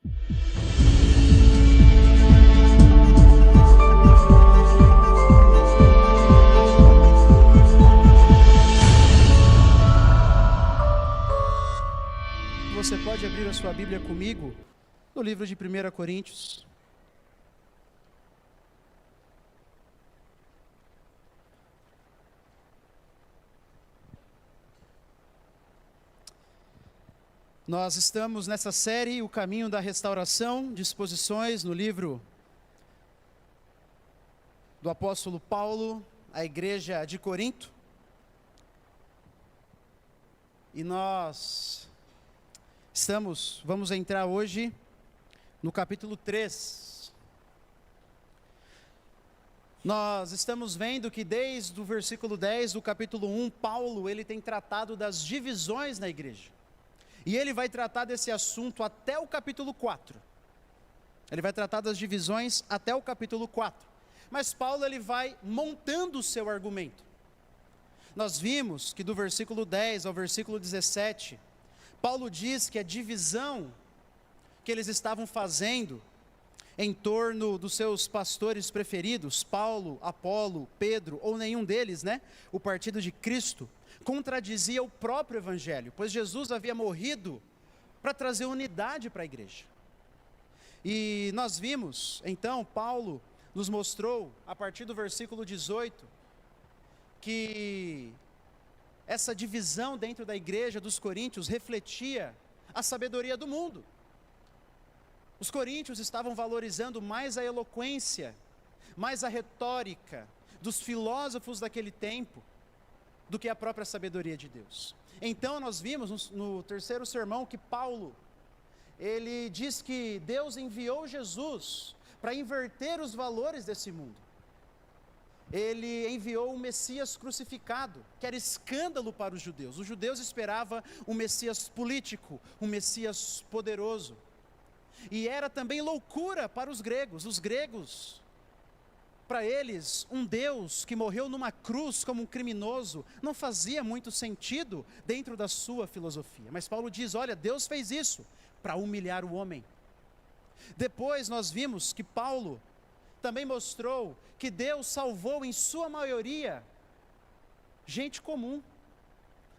Você pode abrir a sua Bíblia comigo no livro de 1 Coríntios. Nós estamos nessa série, O Caminho da Restauração, de exposições no livro do apóstolo Paulo, à igreja de Corinto. E vamos entrar hoje no capítulo 3. Nós estamos vendo que desde o versículo 10 do capítulo 1, Paulo, ele tem tratado das divisões na igreja. E ele vai tratar desse assunto até o capítulo 4. Ele vai tratar das divisões até o capítulo 4. Mas Paulo, ele vai montando o seu argumento. Nós vimos que do versículo 10 ao versículo 17, Paulo diz que a divisão que eles estavam fazendo em torno dos seus pastores preferidos, Paulo, Apolo, Pedro, ou nenhum deles, o partido de Cristo, contradizia o próprio evangelho, pois Jesus havia morrido para trazer unidade para a igreja. E nós vimos, então, Paulo nos mostrou, a partir do versículo 18, que essa divisão dentro da igreja dos coríntios refletia a sabedoria do mundo. Os coríntios estavam valorizando mais a eloquência, mais a retórica dos filósofos daquele tempo, do que a própria sabedoria de Deus. Então nós vimos no terceiro sermão que Paulo, ele diz que Deus enviou Jesus para inverter os valores desse mundo. Ele enviou o Messias crucificado, que era escândalo para os judeus. Os judeus esperavam um Messias político, um Messias poderoso. E era também loucura para os gregos. Os gregos, para eles, um Deus que morreu numa cruz como um criminoso, não fazia muito sentido dentro da sua filosofia. Mas Paulo diz, olha, Deus fez isso para humilhar o homem. Depois nós vimos que Paulo também mostrou que Deus salvou em sua maioria gente comum,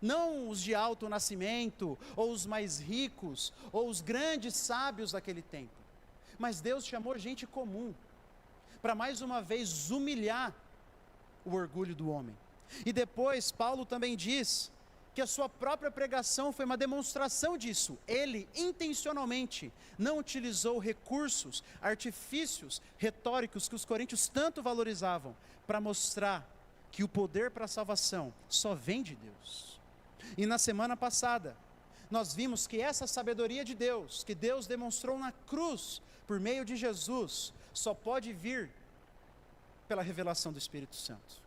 não os de alto nascimento, ou os mais ricos, ou os grandes sábios daquele tempo, mas Deus chamou gente comum, para mais uma vez humilhar o orgulho do homem. E depois Paulo também diz que a sua própria pregação foi uma demonstração disso. Ele intencionalmente não utilizou recursos, artifícios retóricos que os coríntios tanto valorizavam, para mostrar que o poder para a salvação só vem de Deus. E na semana passada, nós vimos que essa sabedoria de Deus, que Deus demonstrou na cruz, por meio de Jesus, só pode vir pela revelação do Espírito Santo.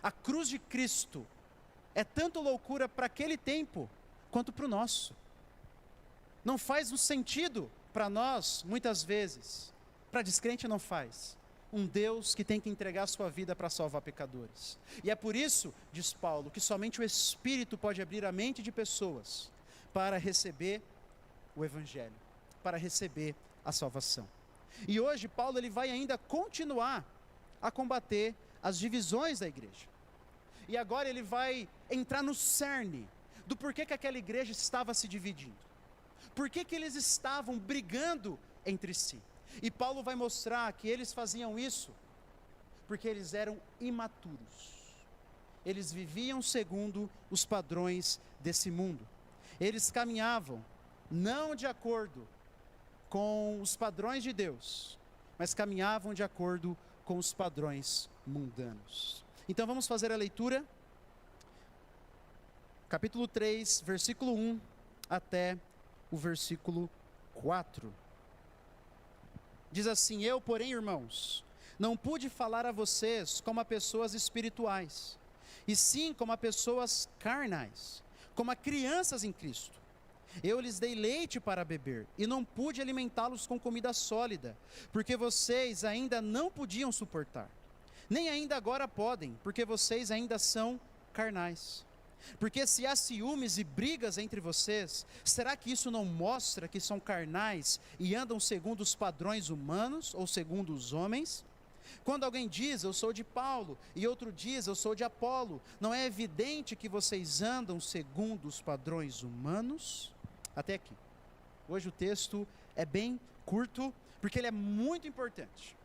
A cruz de Cristo é tanto loucura para aquele tempo, quanto para o nosso. Não faz um sentido para nós, muitas vezes, para descrente não faz, um Deus que tem que entregar a sua vida para salvar pecadores. E é por isso, diz Paulo, que somente o Espírito pode abrir a mente de pessoas, para receber o Evangelho, para receber a salvação. E hoje Paulo, ele vai ainda continuar a combater as divisões da igreja. E agora ele vai entrar no cerne do porquê que aquela igreja estava se dividindo. Por que eles estavam brigando entre si. E Paulo vai mostrar que eles faziam isso porque eles eram imaturos. Eles viviam segundo os padrões desse mundo. Eles caminhavam não de acordo com os padrões de Deus, mas caminhavam de acordo com os padrões mundanos. Então vamos fazer a leitura, capítulo 3, versículo 1 até o versículo 4. Diz assim: eu, porém, irmãos, não pude falar a vocês como a pessoas espirituais, e sim como a pessoas carnais, como a crianças em Cristo. Eu lhes dei leite para beber, e não pude alimentá-los com comida sólida, porque vocês ainda não podiam suportar. Nem ainda agora podem, porque vocês ainda são carnais. Porque se há ciúmes e brigas entre vocês, será que isso não mostra que são carnais e andam segundo os padrões humanos ou segundo os homens? Quando alguém diz, eu sou de Paulo, e outro diz, eu sou de Apolo, não é evidente que vocês andam segundo os padrões humanos? Até aqui. Hoje o texto é bem curto, porque ele é muito importante.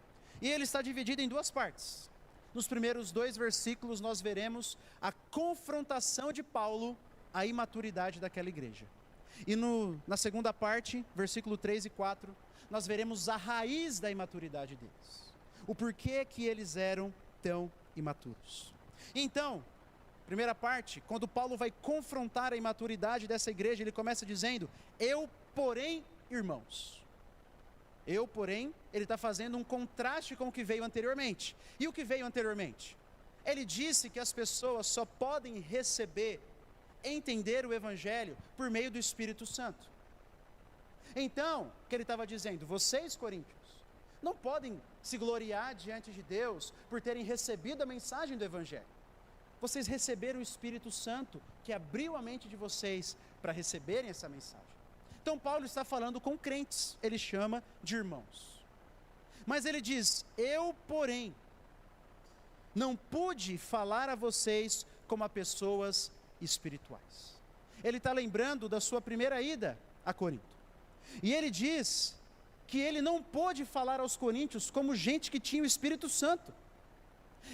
E ele está dividido em duas partes. Nos primeiros 2 versículos nós veremos a confrontação de Paulo à imaturidade daquela igreja. E na segunda parte, versículo 3 e 4, nós veremos a raiz da imaturidade deles. O porquê que eles eram tão imaturos. Então, primeira parte, quando Paulo vai confrontar a imaturidade dessa igreja, ele começa dizendo, eu, porém, irmãos. Eu, porém, ele está fazendo um contraste com o que veio anteriormente. E o que veio anteriormente? Ele disse que as pessoas só podem receber, entender o Evangelho por meio do Espírito Santo. Então, o que ele estava dizendo? Vocês, coríntios, não podem se gloriar diante de Deus por terem recebido a mensagem do Evangelho. Vocês receberam o Espírito Santo, que abriu a mente de vocês para receberem essa mensagem. Então Paulo está falando com crentes, ele chama de irmãos. Mas ele diz, eu, porém, não pude falar a vocês como a pessoas espirituais. Ele está lembrando da sua primeira ida a Corinto. E ele diz que ele não pôde falar aos coríntios como gente que tinha o Espírito Santo.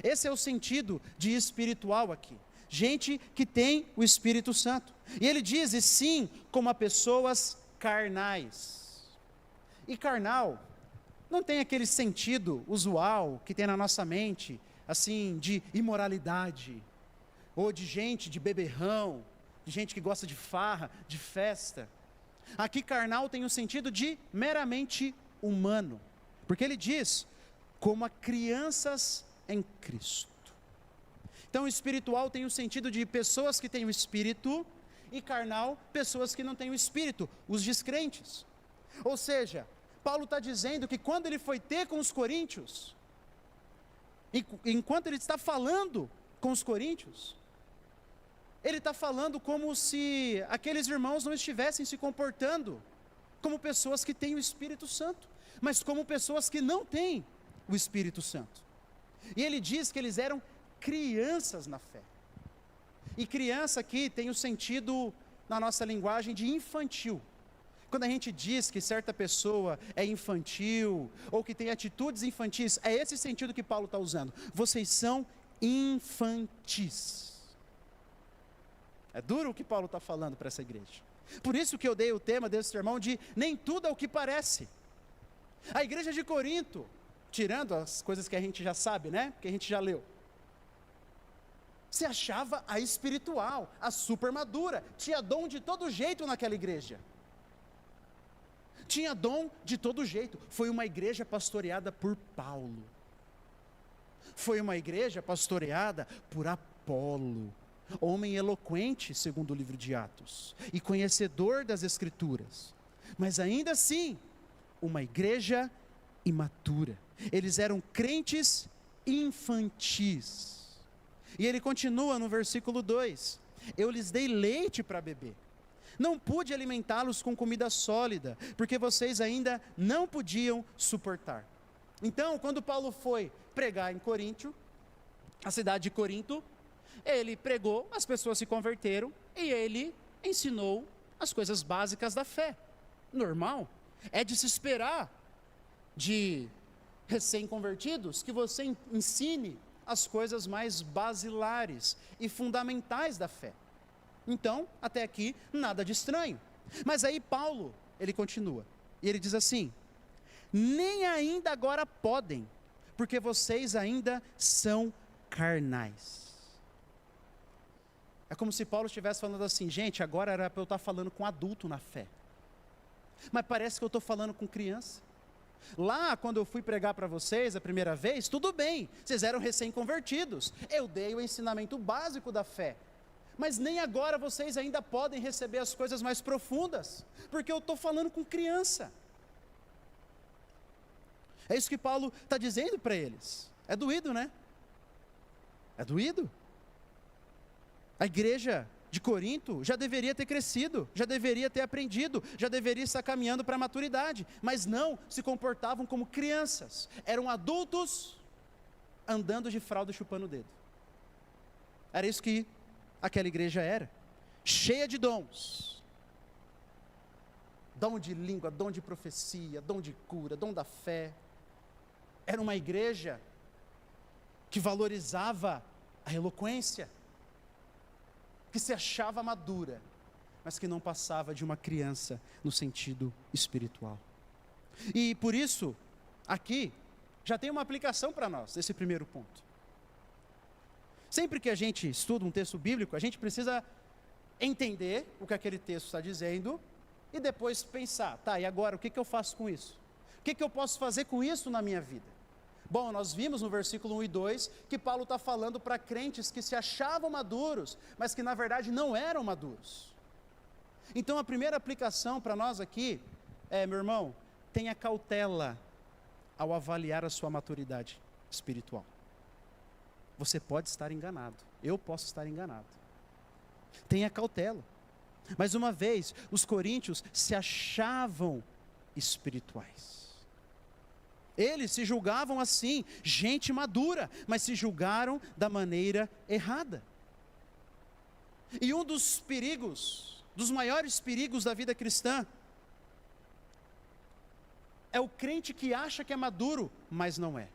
Esse é o sentido de espiritual aqui. Gente que tem o Espírito Santo. E ele diz, e sim, como a pessoas carnais. E carnal não tem aquele sentido usual que tem na nossa mente, assim, de imoralidade, ou de gente de beberrão, de gente que gosta de farra, de festa. Aqui carnal tem o sentido de meramente humano, porque ele diz, como a crianças em Cristo. Então espiritual tem o sentido de pessoas que têm o Espírito, e carnal, pessoas que não têm o Espírito, os descrentes. Ou seja, Paulo está dizendo que quando ele foi ter com os coríntios, enquanto ele está falando com os coríntios, ele está falando como se aqueles irmãos não estivessem se comportando como pessoas que têm o Espírito Santo, mas como pessoas que não têm o Espírito Santo. E ele diz que eles eram crianças na fé. E criança aqui tem o sentido, na nossa linguagem, de infantil. Quando a gente diz que certa pessoa é infantil, ou que tem atitudes infantis, é esse sentido que Paulo está usando. Vocês são infantis. É duro o que Paulo está falando para essa igreja. Por isso que eu dei o tema desse sermão de nem tudo é o que parece. A igreja de Corinto, tirando as coisas que a gente já sabe, né? Que a gente já leu. Se achava a espiritual, a super madura, tinha dom de todo jeito naquela igreja. Tinha dom de todo jeito. Foi uma igreja pastoreada por Paulo. Foi uma igreja pastoreada por Apolo, homem eloquente, segundo o livro de Atos, e conhecedor das Escrituras. Mas ainda assim, uma igreja imatura. Eles eram crentes infantis. E ele continua no versículo 2, eu lhes dei leite para beber, não pude alimentá-los com comida sólida, porque vocês ainda não podiam suportar. Então, quando Paulo foi pregar em Corinto, a cidade de Corinto, ele pregou, as pessoas se converteram, e ele ensinou as coisas básicas da fé. Normal, é de se esperar de recém-convertidos que você ensine as coisas mais basilares e fundamentais da fé. Então, até aqui, nada de estranho. Mas aí Paulo, ele continua, e ele diz assim, nem ainda agora podem, porque vocês ainda são carnais. É como se Paulo estivesse falando assim, gente, agora era para eu estar falando com adulto na fé. Mas parece que eu estou falando com criança. Lá, quando eu fui pregar para vocês a primeira vez, tudo bem, vocês eram recém-convertidos, eu dei o ensinamento básico da fé, mas nem agora vocês ainda podem receber as coisas mais profundas, porque eu estou falando com criança. É isso que Paulo está dizendo para eles. É doído, né? É doído. A igreja de Corinto já deveria ter crescido, já deveria ter aprendido, já deveria estar caminhando para a maturidade, mas não, se comportavam como crianças, eram adultos andando de fralda e chupando o dedo. Era isso que aquela igreja era, cheia de dons, dom de língua, dom de profecia, dom de cura, dom da fé. Era uma igreja que valorizava a eloquência, que se achava madura, mas que não passava de uma criança no sentido espiritual. E por isso, aqui, já tem uma aplicação para nós, esse primeiro ponto. Sempre que a gente estuda um texto bíblico, a gente precisa entender o que aquele texto está dizendo, e depois pensar, tá, e agora, o que eu faço com isso? O que eu posso fazer com isso na minha vida? Bom, nós vimos no versículo 1 e 2, que Paulo está falando para crentes que se achavam maduros, mas que na verdade não eram maduros. Então a primeira aplicação para nós aqui é, meu irmão, tenha cautela ao avaliar a sua maturidade espiritual. Você pode estar enganado, eu posso estar enganado. Tenha cautela. Mais uma vez, os coríntios se achavam espirituais. Eles se julgavam assim, gente madura, mas se julgaram da maneira errada. E um dos perigos, dos maiores perigos da vida cristã, é o crente que acha que é maduro, mas não é.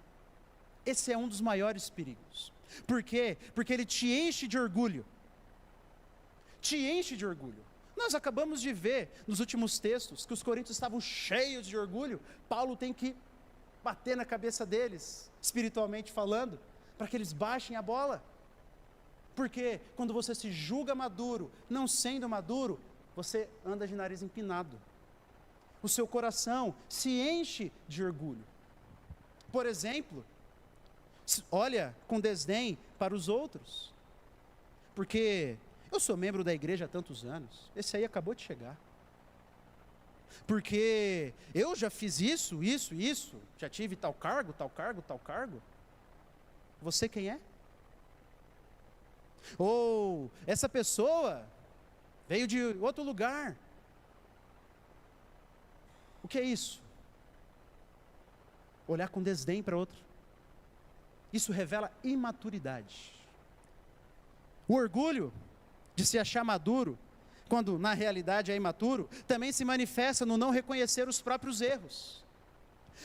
Esse é um dos maiores perigos. Por quê? Porque ele te enche de orgulho. Te enche de orgulho. Nós acabamos de ver nos últimos textos que os coríntios estavam cheios de orgulho. Paulo tem que bater na cabeça deles, espiritualmente falando, para que eles baixem a bola. Porque quando você se julga maduro, não sendo maduro, você anda de nariz empinado. O seu coração se enche de orgulho. Por exemplo, olha com desdém para os outros. Porque eu sou membro da igreja há tantos anos, esse aí acabou de chegar. Porque eu já fiz isso, já tive tal cargo. Você quem é? Ou essa pessoa veio de outro lugar. O que é isso? Olhar com desdém para outro. Isso revela imaturidade. O orgulho de se achar maduro, quando na realidade é imaturo, também se manifesta no não reconhecer os próprios erros.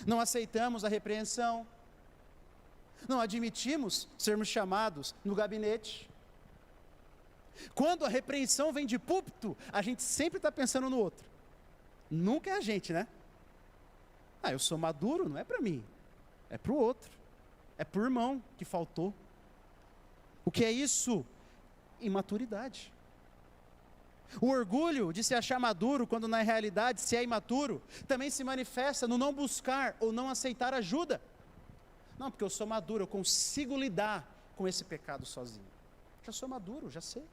Não aceitamos a repreensão, não admitimos sermos chamados no gabinete. Quando a repreensão vem de púlpito, a gente sempre está pensando no outro. Nunca é a gente, né? Eu sou maduro, não é para mim, é para o outro, é para o irmão que faltou. O que é isso? Imaturidade. O orgulho de se achar maduro, quando na realidade se é imaturo, também se manifesta no não buscar ou não aceitar ajuda. Não, porque eu sou maduro, eu consigo lidar com esse pecado sozinho. Já sou maduro, já sei.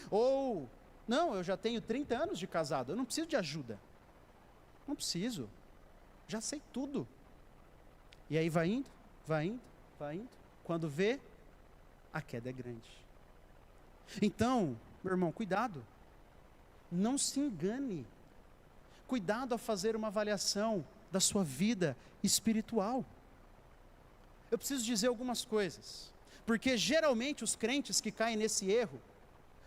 Ou, não, eu já tenho 30 anos de casado, eu não preciso de ajuda. Não preciso, já sei tudo. E aí vai indo. Quando vê, a queda é grande. Então, meu irmão, cuidado, não se engane, cuidado ao fazer uma avaliação da sua vida espiritual. Eu preciso dizer algumas coisas, porque geralmente os crentes que caem nesse erro,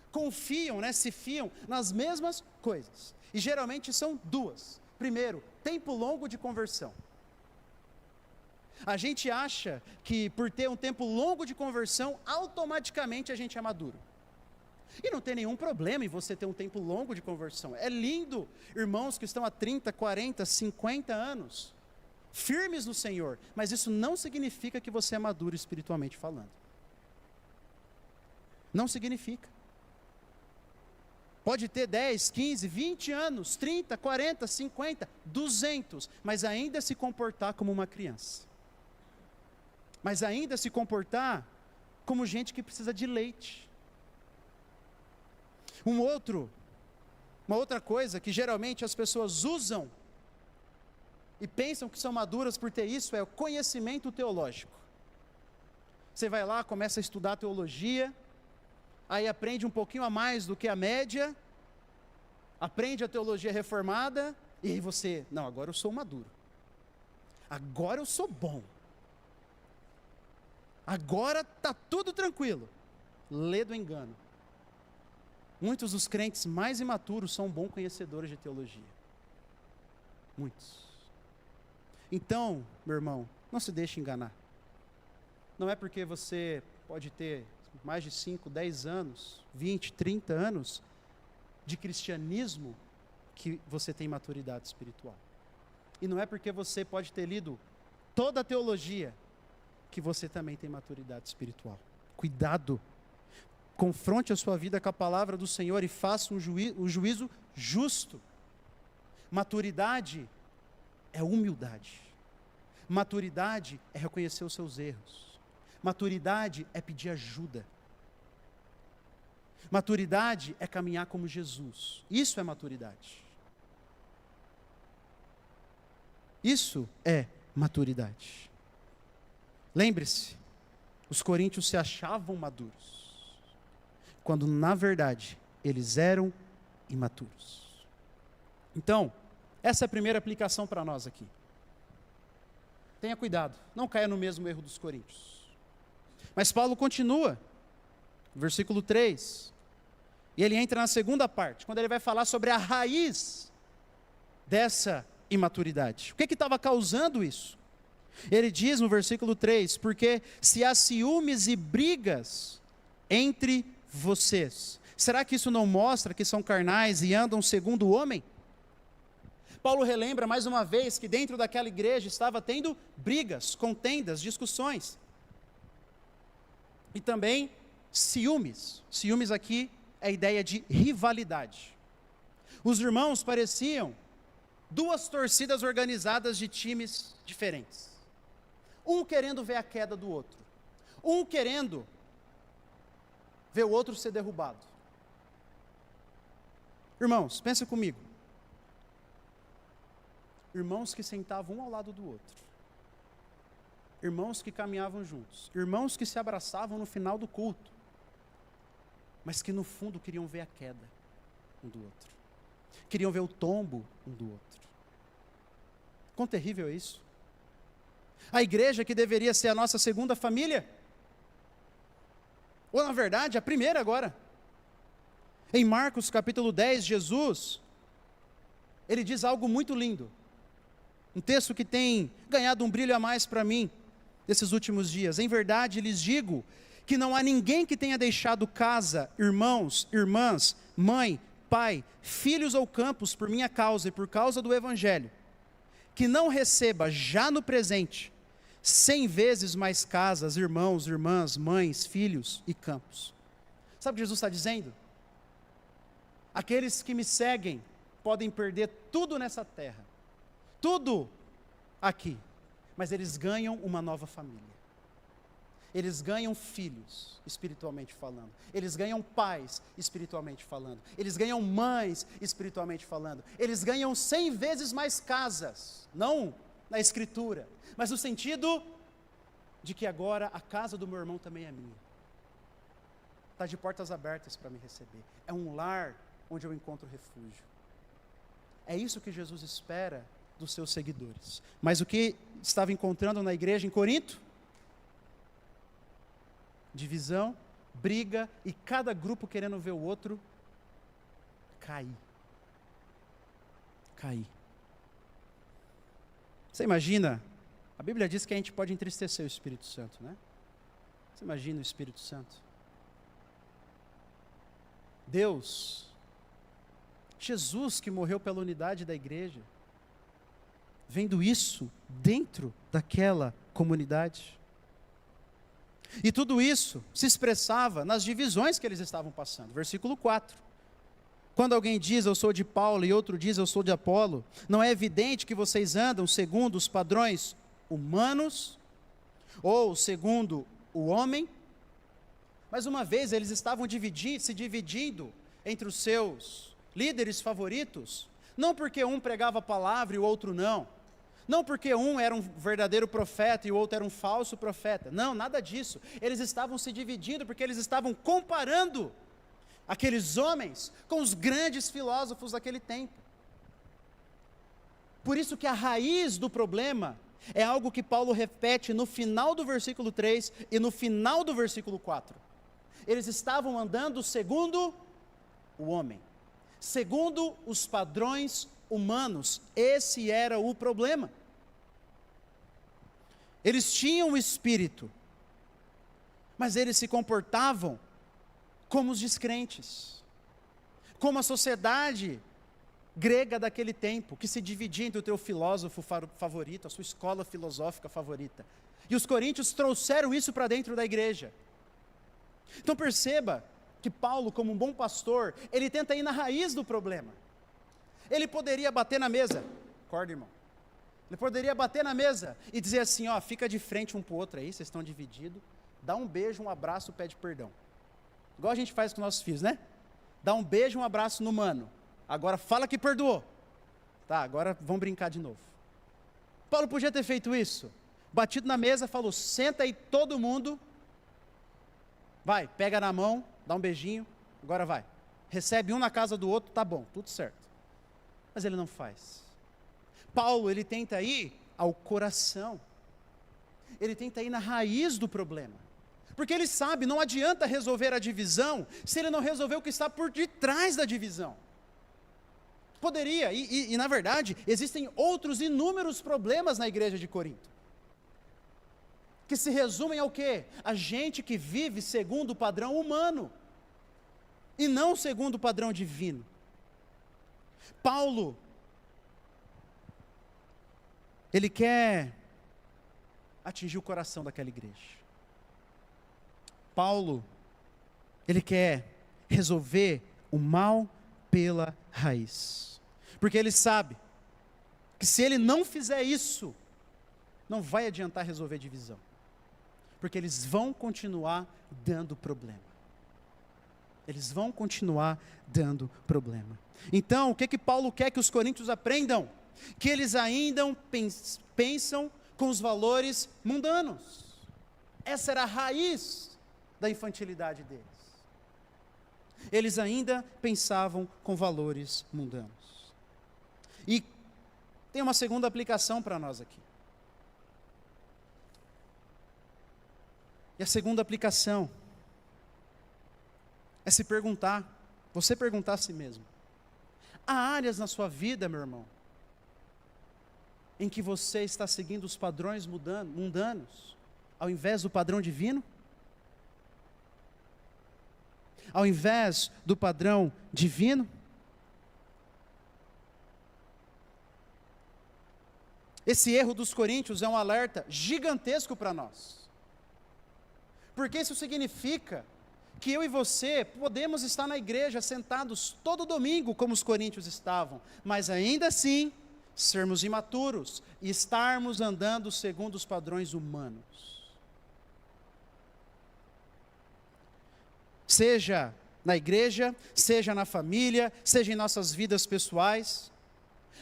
confiam, se fiam nas mesmas coisas, e geralmente são duas. Primeiro, tempo longo de conversão. A gente acha que por ter um tempo longo de conversão, automaticamente a gente é maduro. E não tem nenhum problema em você ter um tempo longo de conversão. É lindo, irmãos que estão há 30, 40, 50 anos, firmes no Senhor. Mas isso não significa que você é maduro espiritualmente falando. Não significa. Pode ter 10, 15, 20 anos, 30, 40, 50, 200, mas ainda se comportar como uma criança. Mas ainda se comportar como gente que precisa de leite. Uma outra coisa que geralmente as pessoas usam e pensam que são maduras por ter isso é o conhecimento teológico. Você vai lá, começa a estudar teologia, aí aprende um pouquinho a mais do que a média, aprende a teologia reformada, e aí você, não, agora eu sou maduro. Agora eu sou bom. Agora está tudo tranquilo. Lê do engano. Muitos dos crentes mais imaturos são bons conhecedores de teologia. Muitos. Então, meu irmão, não se deixe enganar. Não é porque você pode ter mais de 5, 10 anos, 20, 30 anos de cristianismo que você tem maturidade espiritual. E não é porque você pode ter lido toda a teologia que você também tem maturidade espiritual. Cuidado. Confronte a sua vida com a palavra do Senhor e faça um juízo justo. Maturidade é humildade. Maturidade é reconhecer os seus erros. Maturidade é pedir ajuda. Maturidade é caminhar como Jesus. Isso é maturidade. Isso é maturidade. Lembre-se, os coríntios se achavam maduros, quando na verdade eles eram imaturos. Então, essa é a primeira aplicação para nós aqui. Tenha cuidado, não caia no mesmo erro dos coríntios. Mas Paulo continua, versículo 3, e ele entra na segunda parte, quando ele vai falar sobre a raiz dessa imaturidade. O que estava causando isso? Ele diz no versículo 3, porque se há ciúmes e brigas entre vocês, será que isso não mostra que são carnais e andam segundo o homem? Paulo relembra mais uma vez que dentro daquela igreja estava tendo brigas, contendas, discussões. E também ciúmes. Ciúmes aqui é a ideia de rivalidade. Os irmãos pareciam duas torcidas organizadas de times diferentes. Um querendo ver a queda do outro. Um querendo ver o outro ser derrubado. Irmãos, pensa comigo. Irmãos que sentavam um ao lado do outro. Irmãos que caminhavam juntos. Irmãos que se abraçavam no final do culto. Mas que no fundo queriam ver a queda um do outro. Queriam ver o tombo um do outro. Quão terrível é isso? A igreja que deveria ser a nossa segunda família, ou na verdade a primeira agora. Em Marcos capítulo 10, Jesus, ele diz algo muito lindo. Um texto que tem ganhado um brilho a mais para mim nesses últimos dias. Em verdade lhes digo que não há ninguém que tenha deixado casa, irmãos, irmãs, mãe, pai, filhos ou campos por minha causa e por causa do evangelho, que não receba já no presente 100 vezes mais casas, irmãos, irmãs, mães, filhos e campos. Sabe o que Jesus está dizendo? Aqueles que me seguem podem perder tudo nessa terra, tudo aqui, mas eles ganham uma nova família. Eles ganham filhos, espiritualmente falando. Eles ganham pais, espiritualmente falando. Eles ganham mães, espiritualmente falando. Eles ganham 100 vezes mais casas, não na escritura, mas no sentido de que agora a casa do meu irmão também é minha. Está de portas abertas para me receber. É um lar onde eu encontro refúgio. É isso que Jesus espera dos seus seguidores. Mas o que estava encontrando na igreja em Corinto? Divisão, briga e cada grupo querendo ver o outro cair. Você imagina, a Bíblia diz que a gente pode entristecer o Espírito Santo, né? Você imagina o Espírito Santo? Deus, Jesus que morreu pela unidade da igreja, vendo isso dentro daquela comunidade. E tudo isso se expressava nas divisões que eles estavam passando. Versículo 4. Quando alguém diz eu sou de Paulo e outro diz eu sou de Apolo, não é evidente que vocês andam segundo os padrões humanos ou segundo o homem? Mais uma vez eles estavam se dividindo entre os seus líderes favoritos, não porque um pregava a palavra e o outro não Não porque um era um verdadeiro profeta e o outro era um falso profeta. Não, nada disso. Eles estavam se dividindo porque eles estavam comparando aqueles homens com os grandes filósofos daquele tempo. Por isso que a raiz do problema é algo que Paulo repete no final do versículo 3 e no final do versículo 4. Eles estavam andando segundo o homem, segundo os padrões humanos. Esse era o problema. Eles tinham o Espírito, mas eles se comportavam como os descrentes, como a sociedade grega daquele tempo, que se dividia entre o teu filósofo favorito, a sua escola filosófica favorita. E os coríntios trouxeram isso para dentro da igreja. Então perceba que Paulo, como um bom pastor, ele tenta ir na raiz do problema. Ele poderia bater na mesa, acorda, irmão. Ele poderia bater na mesa e dizer assim, ó, fica de frente um para o outro aí, vocês estão divididos, dá um beijo, um abraço, pede perdão. Igual a gente faz com nossos filhos, né? Dá um beijo, um abraço no mano. Agora fala que perdoou. Tá, agora vamos brincar de novo. Paulo podia ter feito isso. Batido na mesa, falou, senta aí todo mundo. Vai, pega na mão, dá um beijinho, agora vai. Recebe um na casa do outro, tá bom, tudo certo. Mas ele não faz. Paulo, ele tenta ir ao coração. Ele tenta ir na raiz do problema. Porque ele sabe, não adianta resolver a divisão se ele não resolver o que está por detrás da divisão. Poderia, e na verdade, existem outros inúmeros problemas na igreja de Corinto. Que se resumem ao quê? A gente que vive segundo o padrão humano. E não segundo o padrão divino. Paulo, ele quer atingir o coração daquela igreja. Paulo, ele quer resolver o mal pela raiz. Porque ele sabe que se ele não fizer isso, não vai adiantar resolver divisão. Porque eles vão continuar dando problema. Eles vão continuar dando problema. Então, o que Paulo quer que os coríntios aprendam? Que eles ainda pensam com os valores mundanos. Essa era a raiz da infantilidade deles. Eles ainda pensavam com valores mundanos. E tem uma segunda aplicação para nós aqui. E a segunda aplicação é se perguntar, você perguntar a si mesmo: há áreas na sua vida, meu irmão, em que você está seguindo os padrões mundanos, ao invés do padrão divino? Ao invés do padrão divino? Esse erro dos coríntios é um alerta gigantesco para nós. Porque isso significa que eu e você podemos estar na igreja sentados todo domingo, como os coríntios estavam, mas ainda assim sermos imaturos e estarmos andando segundo os padrões humanos. Seja na igreja, seja na família, seja em nossas vidas pessoais,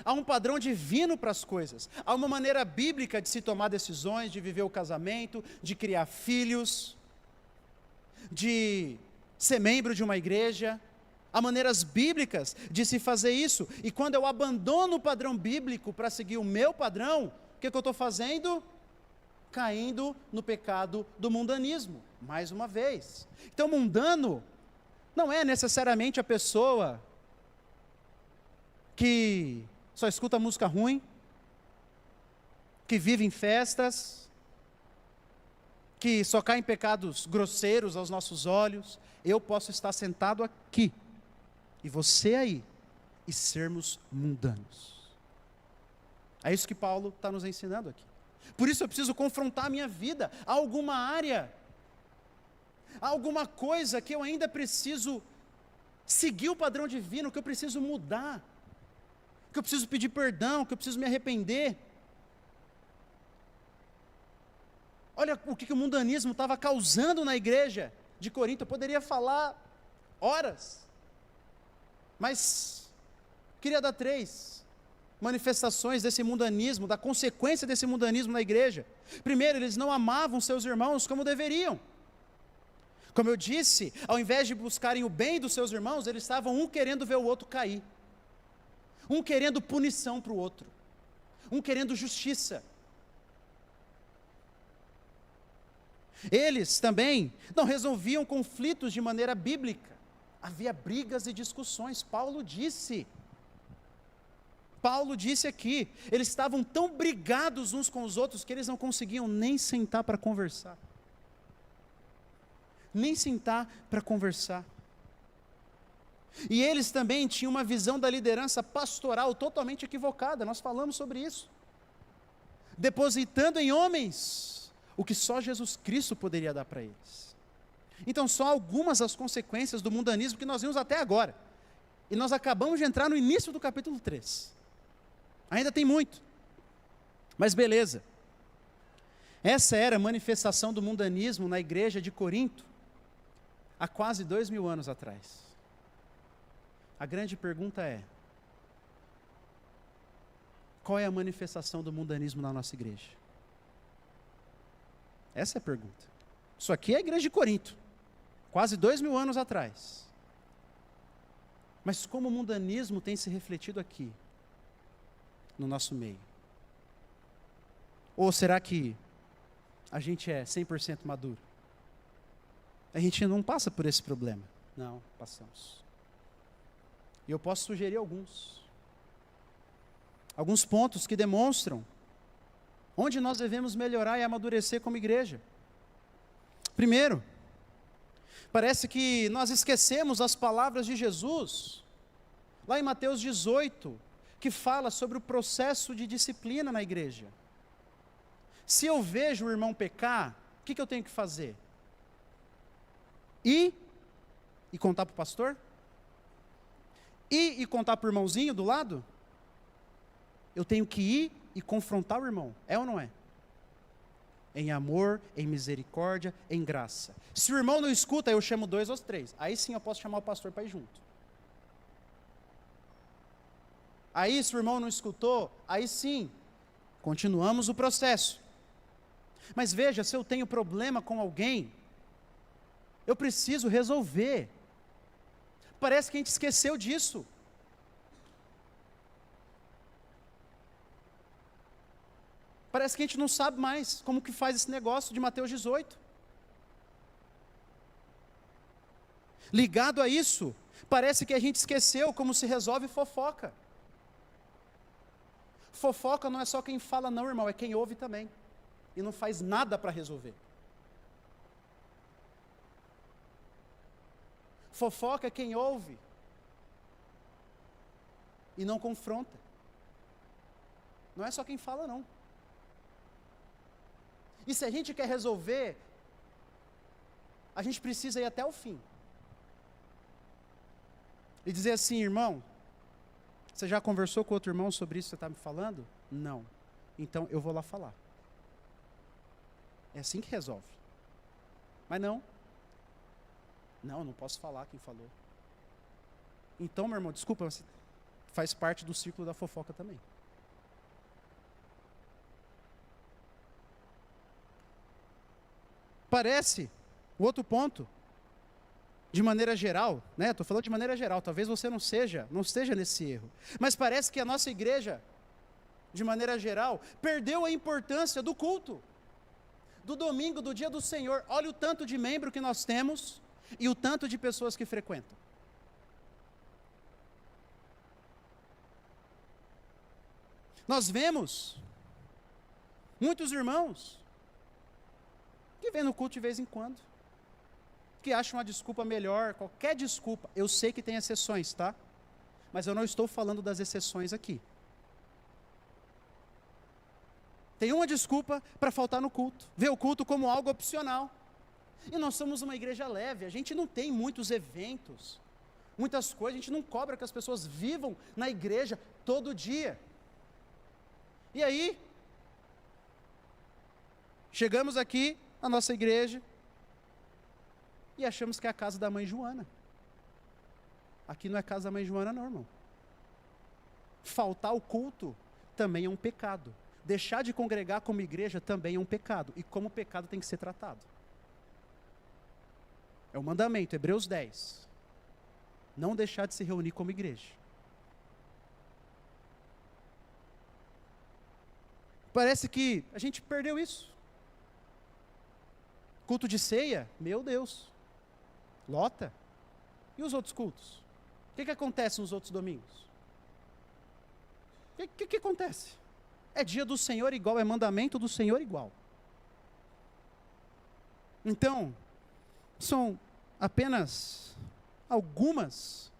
há um padrão divino para as coisas, há uma maneira bíblica de se tomar decisões, de viver o casamento, de criar filhos, de ser membro de uma igreja. Há maneiras bíblicas de se fazer isso, e quando eu abandono o padrão bíblico para seguir o meu padrão, o que eu estou fazendo? Caindo no pecado do mundanismo, mais uma vez. Então, mundano não é necessariamente a pessoa que só escuta música ruim, que vive em festas, que só cai em pecados grosseiros aos nossos olhos. Eu posso estar sentado aqui, e você aí, e sermos mundanos. É isso que Paulo está nos ensinando aqui. Por isso eu preciso confrontar a minha vida. Há alguma área, há alguma coisa que eu ainda preciso seguir o padrão divino, que eu preciso mudar, que eu preciso pedir perdão, que eu preciso me arrepender. Olha o que o mundanismo estava causando na igreja de Corinto. Eu poderia falar horas, mas queria dar 3. manifestações desse mundanismo, da consequência desse mundanismo na igreja. Primeiro, eles não amavam seus irmãos como deveriam. Como eu disse, ao invés de buscarem o bem dos seus irmãos, eles estavam um querendo ver o outro cair, um querendo punição para o outro, um querendo justiça. Eles também não resolviam conflitos de maneira bíblica. Havia brigas e discussões. Paulo disse aqui, eles estavam tão brigados uns com os outros que eles não conseguiam nem sentar para conversar. Nem sentar para conversar. E eles também tinham uma visão da liderança pastoral totalmente equivocada, nós falamos sobre isso. Depositando em homens o que só Jesus Cristo poderia dar para eles. Então, só algumas das consequências do mundanismo que nós vimos até agora. E nós acabamos de entrar no início do capítulo 3. Ainda tem muito. Mas beleza. Essa era a manifestação do mundanismo na igreja de Corinto, há quase 2000 anos atrás. A grande pergunta é: qual é a manifestação do mundanismo na nossa igreja? Essa é a pergunta. Isso aqui é a igreja de Corinto, quase 2000 anos atrás. Mas como o mundanismo tem se refletido aqui, no nosso meio? Ou será que a gente é 100% maduro? A gente não passa por esse problema. Não, passamos. E eu posso sugerir alguns pontos que demonstram onde nós devemos melhorar e amadurecer como igreja. Primeiro, parece que nós esquecemos as palavras de Jesus, lá em Mateus 18, que fala sobre o processo de disciplina na igreja. Se eu vejo o irmão pecar, o que eu tenho que fazer? Ir e contar para o pastor? Ir e contar para o irmãozinho do lado? Eu tenho que ir e confrontar o irmão, é ou não é? Em amor, em misericórdia, em graça. Se o irmão não escuta, eu chamo 2 ou 3. Aí sim eu posso chamar o pastor para ir junto. Aí se o irmão não escutou, aí sim, continuamos o processo. Mas veja, se eu tenho problema com alguém, eu preciso resolver. Parece que a gente esqueceu disso. Parece que a gente não sabe mais como que faz esse negócio de Mateus 18. Ligado a isso, parece que a gente esqueceu como se resolve fofoca. Fofoca não é só quem fala não, irmão, é quem ouve também. E não faz nada para resolver. Fofoca é quem ouve e não confronta. Não é só quem fala não. E se a gente quer resolver, a gente precisa ir até o fim. E dizer assim: irmão, você já conversou com outro irmão sobre isso que você está me falando? Não. Então eu vou lá falar. É assim que resolve. Mas não. Não, eu não posso falar quem falou. Então, meu irmão, desculpa, você faz parte do círculo da fofoca também. Parece, o outro ponto, de maneira geral, né? Estou falando de maneira geral, talvez você não esteja nesse erro. Mas parece que a nossa igreja, de maneira geral, perdeu a importância do culto, do domingo, do dia do Senhor. Olha o tanto de membro que nós temos e o tanto de pessoas que frequentam. Nós vemos muitos irmãos que vêm no culto de vez em quando, que acham uma desculpa melhor, qualquer desculpa. Eu sei que tem exceções, tá? Mas eu não estou falando das exceções aqui. Tem uma desculpa para faltar no culto, ver o culto como algo opcional. E nós somos uma igreja leve, a gente não tem muitos eventos, muitas coisas, a gente não cobra que as pessoas vivam na igreja todo dia. E aí, chegamos aqui na nossa igreja e achamos que é a casa da mãe Joana. Aqui não é casa da mãe Joana não, irmão. faltar ao culto também é um pecado. Deixar de congregar como igreja também é um pecado. E como pecado tem que ser tratado. É o mandamento, Hebreus 10. Não deixar de se reunir como igreja. Parece que a gente perdeu isso. Culto de ceia, meu Deus, lota. E os outros cultos? O que acontece nos outros domingos? O que acontece? É dia do Senhor igual, é mandamento do Senhor igual. Então, são apenas algumas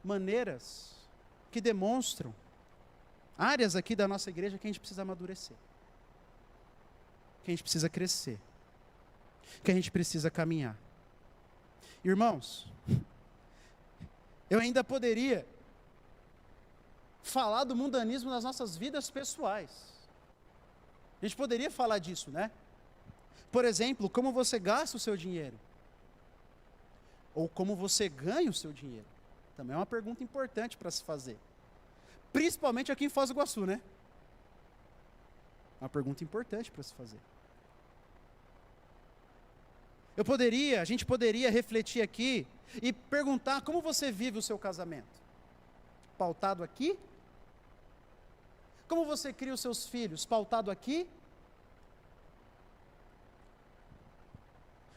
maneiras que demonstram áreas aqui da nossa igreja que a gente precisa amadurecer, que a gente precisa crescer, que a gente precisa caminhar. Irmãos, eu ainda poderia falar do mundanismo nas nossas vidas pessoais. A gente poderia falar disso, né? Por exemplo, como você gasta o seu dinheiro. Ou como você ganha o seu dinheiro. Também é uma pergunta importante para se fazer. Principalmente aqui em Foz do Iguaçu, né? Uma pergunta importante para se fazer. A gente poderia refletir aqui e perguntar como você vive o seu casamento. Pautado aqui? Como você cria os seus filhos? Pautado aqui?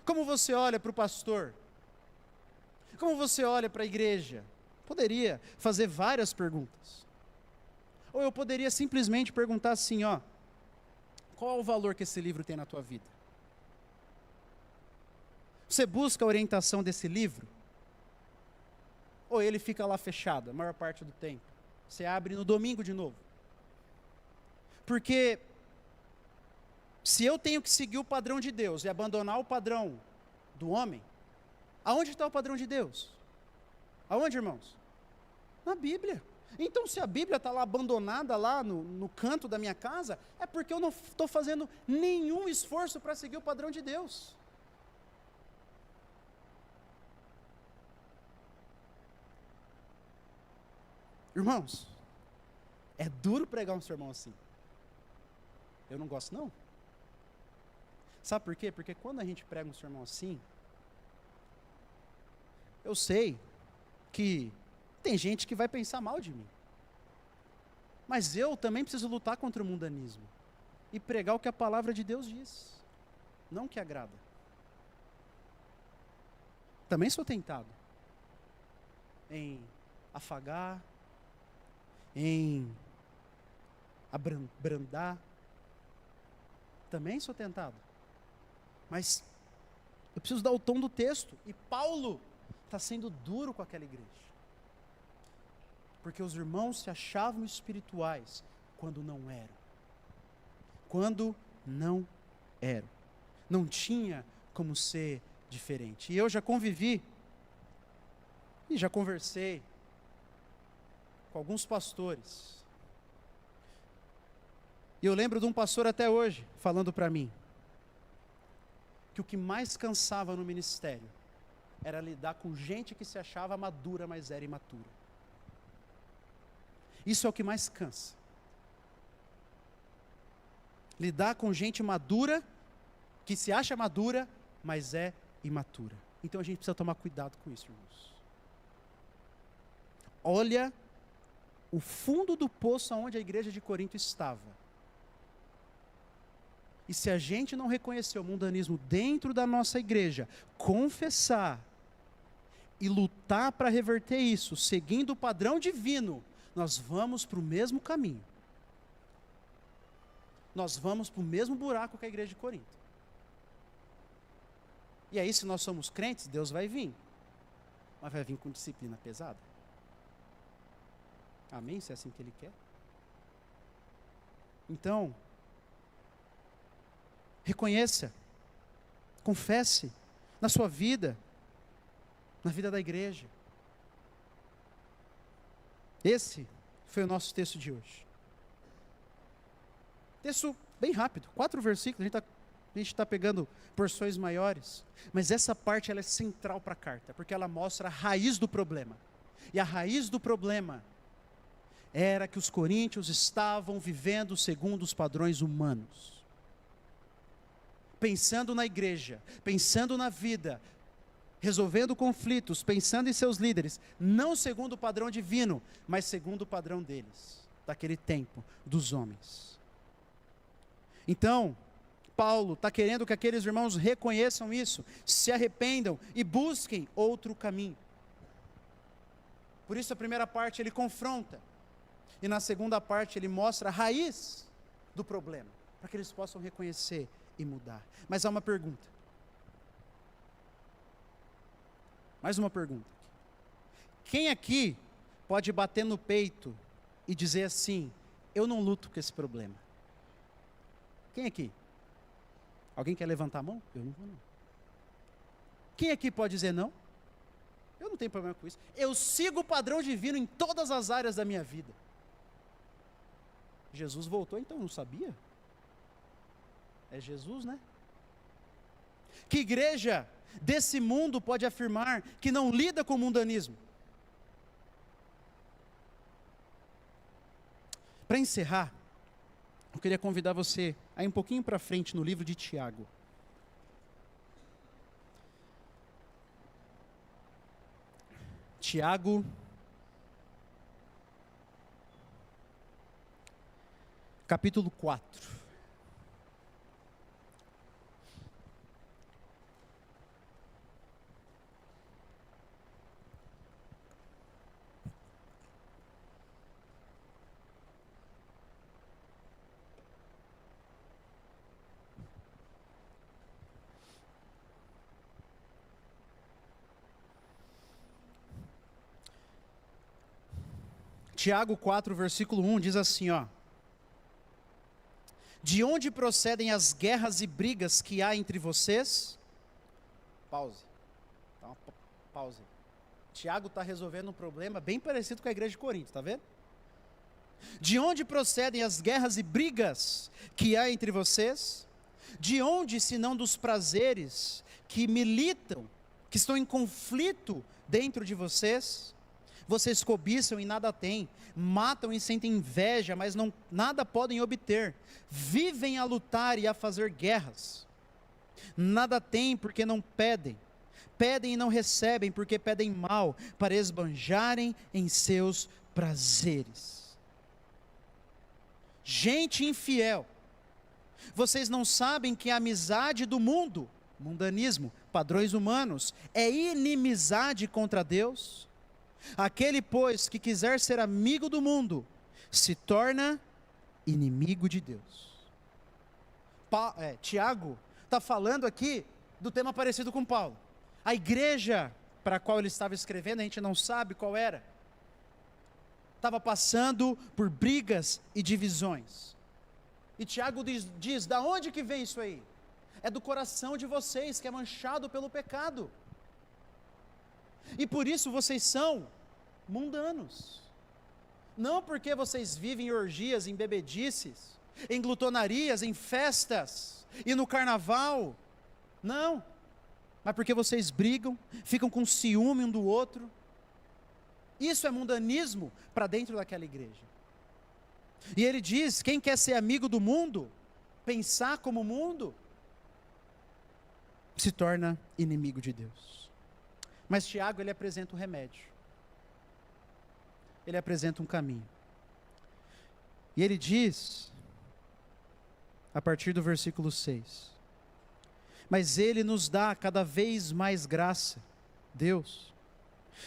Como você olha para o pastor? Como você olha para a igreja? Poderia fazer várias perguntas. Ou eu poderia simplesmente perguntar assim, qual é o valor que esse livro tem na tua vida? Você busca a orientação desse livro? Ou ele fica lá fechado a maior parte do tempo? Você abre no domingo de novo. Porque se eu tenho que seguir o padrão de Deus e abandonar o padrão do homem, aonde está o padrão de Deus? Aonde, irmãos? Na Bíblia. Então, se a Bíblia está lá abandonada, lá no canto da minha casa, é porque eu não estou fazendo nenhum esforço para seguir o padrão de Deus. Irmãos, é duro pregar um sermão assim. Eu não gosto, não. Sabe por quê? Porque quando a gente prega um sermão assim, eu sei que tem gente que vai pensar mal de mim. Mas eu também preciso lutar contra o mundanismo e pregar o que a palavra de Deus diz, não o que agrada. Também sou tentado em afagar, em abrandar. Também sou tentado. Mas eu preciso dar o tom do texto. E Paulo está sendo duro com aquela igreja. Porque os irmãos se achavam espirituais quando não eram. Quando não eram. Não tinha como ser diferente. E eu já convivi e já conversei com alguns pastores. E eu lembro de um pastor até hoje falando para mim que o que mais cansava no ministério era lidar com gente que se achava madura, mas era imatura. Isso é o que mais cansa. Lidar com gente madura, que se acha madura, mas é imatura. Então a gente precisa tomar cuidado com isso, irmãos. Olha o fundo do poço onde a igreja de Corinto estava. E se a gente não reconhecer o mundanismo dentro da nossa igreja, confessar e lutar para reverter isso, seguindo o padrão divino, nós vamos para o mesmo caminho. Nós vamos para o mesmo buraco que a igreja de Corinto. E aí, se nós somos crentes, Deus vai vir. Mas vai vir com disciplina pesada. Amém? Se é assim que Ele quer. Então, reconheça, confesse na sua vida, na vida da igreja. Esse foi o nosso texto de hoje. Texto bem rápido, 4 versículos, a gente está pegando porções maiores, mas essa parte ela é central para a carta, porque ela mostra a raiz do problema. E a raiz do problema era que os coríntios estavam vivendo segundo os padrões humanos. Pensando na igreja, pensando na vida, resolvendo conflitos, pensando em seus líderes, não segundo o padrão divino, mas segundo o padrão deles, daquele tempo, dos homens. Então, Paulo está querendo que aqueles irmãos reconheçam isso, se arrependam e busquem outro caminho. Por isso a primeira parte ele confronta, e na segunda parte ele mostra a raiz do problema, para que eles possam reconhecer e mudar. Mas há uma pergunta. Mais uma pergunta. Quem aqui pode bater no peito e dizer assim: eu não luto com esse problema? Quem aqui? Alguém quer levantar a mão? Eu não vou não. Quem aqui pode dizer não? Eu não tenho problema com isso. Eu sigo o padrão divino em todas as áreas da minha vida. Jesus voltou, então eu não sabia? É Jesus, né? Que igreja desse mundo pode afirmar que não lida com o mundanismo? Para encerrar, eu queria convidar você a ir um pouquinho para frente no livro de Tiago. Tiago, capítulo 4. Tiago 4, versículo 1 diz assim, ó: de onde procedem as guerras e brigas que há entre vocês? Pause. Dá uma pause. Tiago está resolvendo um problema bem parecido com a igreja de Corinto, está vendo? De onde procedem as guerras e brigas que há entre vocês? De onde, senão dos prazeres que militam, que estão em conflito dentro de vocês? Vocês cobiçam e nada têm, matam e sentem inveja, mas nada podem obter, vivem a lutar e a fazer guerras, nada têm porque não pedem, pedem e não recebem porque pedem mal, para esbanjarem em seus prazeres. Gente infiel, vocês não sabem que a amizade do mundo, mundanismo, padrões humanos, é inimizade contra Deus? Aquele, pois, que quiser ser amigo do mundo, se torna inimigo de Deus. Tiago está falando aqui do tema parecido com Paulo. A igreja para a qual ele estava escrevendo, a gente não sabe qual era, estava passando por brigas e divisões. E Tiago diz, da onde que vem isso aí? É do coração de vocês, que é manchado pelo pecado. E por isso vocês são mundanos. Não porque vocês vivem em orgias, em bebedices, em glutonarias, em festas e no carnaval. Não. Mas porque vocês brigam, ficam com ciúme um do outro. Isso é mundanismo para dentro daquela igreja. E ele diz, quem quer ser amigo do mundo, pensar como o mundo, se torna inimigo de Deus. Mas Tiago, ele apresenta um remédio. Ele apresenta um caminho. E ele diz, a partir do versículo 6, mas ele nos dá cada vez mais graça, Deus.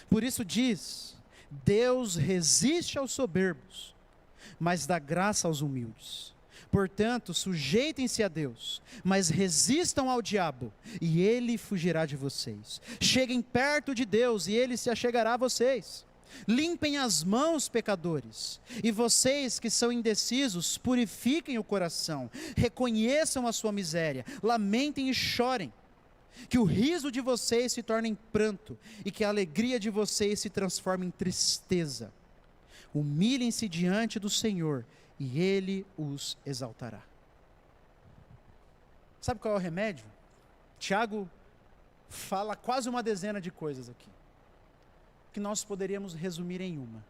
Por isso diz, Deus resiste aos soberbos, mas dá graça aos humildes. Portanto, sujeitem-se a Deus, mas resistam ao diabo, e ele fugirá de vocês. Cheguem perto de Deus, e ele se achegará a vocês. Limpem as mãos, pecadores, e vocês que são indecisos, purifiquem o coração, reconheçam a sua miséria, lamentem e chorem. Que o riso de vocês se torne em pranto, e que a alegria de vocês se transforme em tristeza. Humilhem-se diante do Senhor, e Ele os exaltará. Sabe qual é o remédio? Tiago fala quase uma dezena de coisas aqui, que nós poderíamos resumir em uma.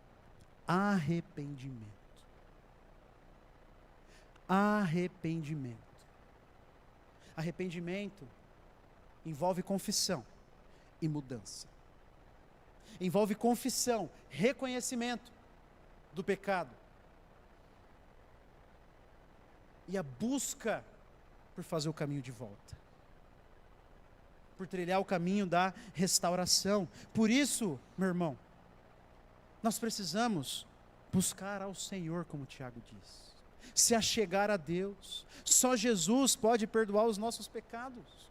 arrependimento. Arrependimento. Arrependimento envolve confissão e mudança. Envolve confissão, reconhecimento do pecado. E a busca por fazer o caminho de volta. Por trilhar o caminho da restauração. Por isso, meu irmão, nós precisamos buscar ao Senhor, como Tiago diz. Se achegar a Deus. Só Jesus pode perdoar os nossos pecados.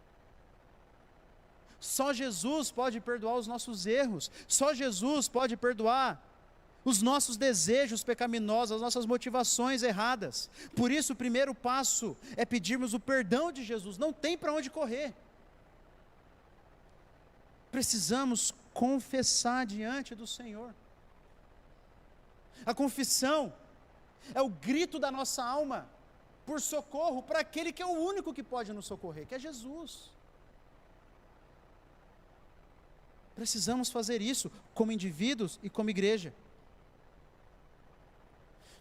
Só Jesus pode perdoar os nossos erros. Só Jesus pode perdoar os nossos desejos pecaminosos, as nossas motivações erradas. Por isso, o primeiro passo é pedirmos o perdão de Jesus. Não tem para onde correr. Precisamos confessar diante do Senhor. A confissão é o grito da nossa alma por socorro para aquele que é o único que pode nos socorrer, que é Jesus. Precisamos fazer isso como indivíduos e como igreja.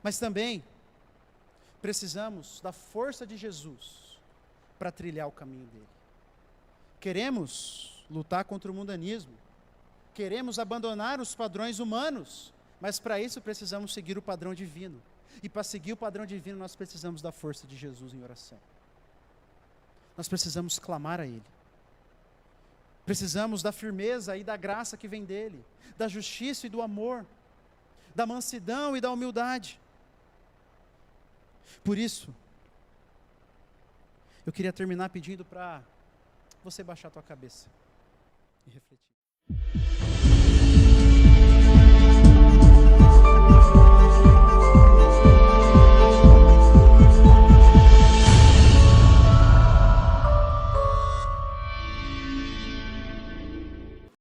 Mas também precisamos da força de Jesus para trilhar o caminho dele. Queremos lutar contra o mundanismo, queremos abandonar os padrões humanos, mas para isso precisamos seguir o padrão divino. E para seguir o padrão divino nós precisamos da força de Jesus em oração. Nós precisamos clamar a Ele. Precisamos da firmeza e da graça que vem dEle, da justiça e do amor, da mansidão e da humildade. Por isso, eu queria terminar pedindo para você baixar a tua cabeça e refletir.